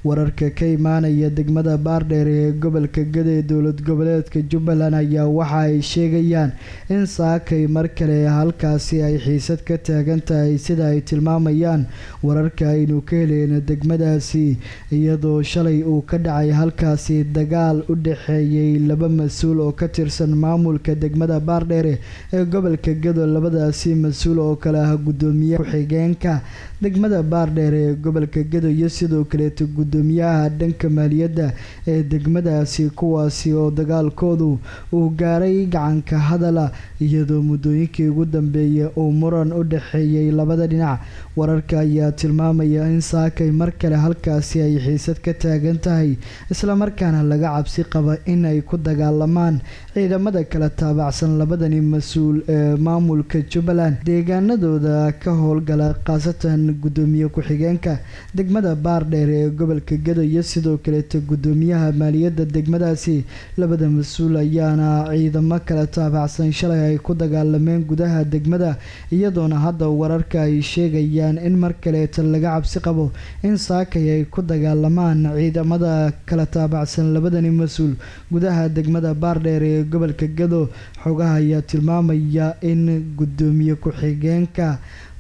wararka ka imaanaya degmada Baardheer ee gobolka Gado ee dowlad goboleedka Jubbaland ayaa waxa ay sheegayaan in saakay mar kale halkaasi ay xiisad ka taagan tahay sida ay tilmaamayaan wararka aynu ka helayna degmadaasi iyadoo shalay uu ka dhacay halkaasi dagaal u dhaxeeyay laba mas'uul oo ka tirsan maamulka degmada Baardheer ee gobolka Gado labadaasi mas'uul oo kala ah gudoomiyaha ku-xigeenka degmada Baardheer ee gobolka Gado iyo sidoo kale gudoomiyaha dhanka maaliyadda ee degmadaasi kuwaasi oo dagaalkoodu uu gaaray gacanka hadala iyadoo muddooyinkii ugu dambeeyay uu muran u dhaxeeyay labada dhinac wararka ayaa tilmaamaya in saakay mar kale halkaasi ay xiisad ka taagan tahay isla markaana laga cabsi qaba in ay ku dagaalamaan ciidamada kala taabacsan labadani mas'uul ee maamulka Jubbaland deegaanadooda ka howlgala qaasatan gudoomiye ku-xigeenka degmada Baardheer ee gobolka Gado iyo sidoo kale gudoomiyaha maaliyadda degmadaasi labada mas'uul ayaana ciidamo kala taabacsan shalay ay ku dagaalameen gudaha degmada iyadoona hadda wararka ay sheegayaan in mar kale laga cabsi qabo in saakay ay ku dagaalamaan ciidamada kala taabacsan labadani mas'uul gudaha degmada Baardheer ee gobolka Gado xogaha ayaa tilmaamaya in gudoomiye ku-xigeenka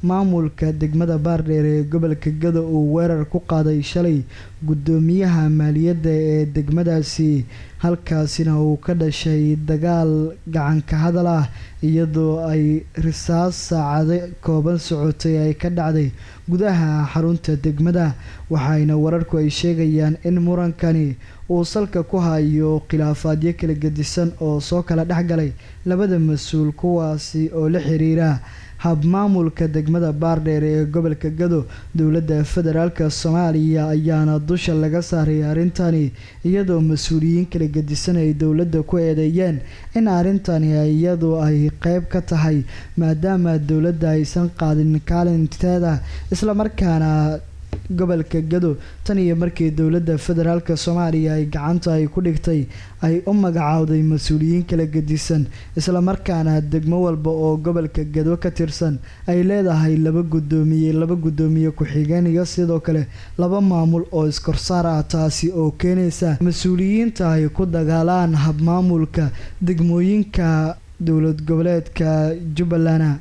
maamulka degmada Baardheer ee gobolka Gado uu weerar ku qaaday shalay gudoomiyaha maaliyadda ee degmadaasi halkaasina uu ka dhashay dagaal gacanka hadal ah iyadoo ay risaas saacado kooban socotay ay ka dhacday gudaha xarunta degmada waxayna wararku ay sheegayaan in murankani uu salka ku hayo khilaafaadyo kala gedisan oo soo kala dhexgalay labada mas'uul kuwaasi oo la xiriira hab maamulka degmada Baardheer ee gobolka Gado dowladda federaalka Soomaaliya ayaana dusha laga saaray arintani iyadoo mas'uuliyiin kala gedisan ay dowladda ku eedeeyeen in arintani iyadoo ay qayb ka tahay maadaama dowladda aysan qaadin kaalinteeda isla markaana gobolka Gado tan iyo markii dowladda federaalka Soomaaliya ay gacanta ay ku dhigtay ay u magacaawday mas'uuliyiin kala gedisan isla markaana degmo walba oo gobolka Gado ka tirsan ay leedahay laba gudoomiye ku-xigeen iyo sidoo kale laba maamul oo iskorsaar ah taasi oo keenaysa mas'uuliyiinta ay ku dagaalaan hab maamulka degmooyinka dowlad goboleedka Jubbaland